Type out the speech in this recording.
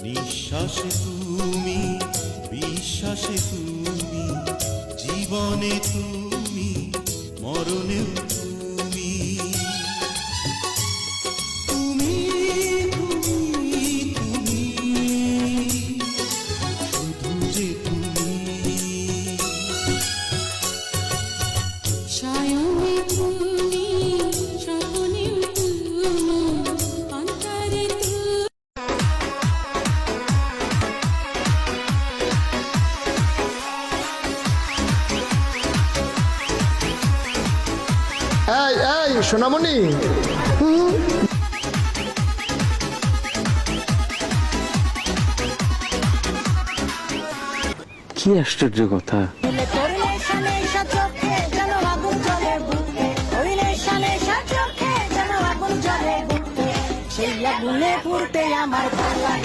নিঃশ্বাসে তুমি, বিশ্বাসে তুমি, জীবনে তুমি, মরণেও তুমি। তুমি তুমি তুমি, শুধু যে তুমি। স্বয়ংই তুমি, স্বপ্নেও তুমি, অন্তরে তুমি। এই এই সোনামণি, কি আশ্চর্য কথা! সেই আগুনে পুড়তে আমার ভালো লাগে।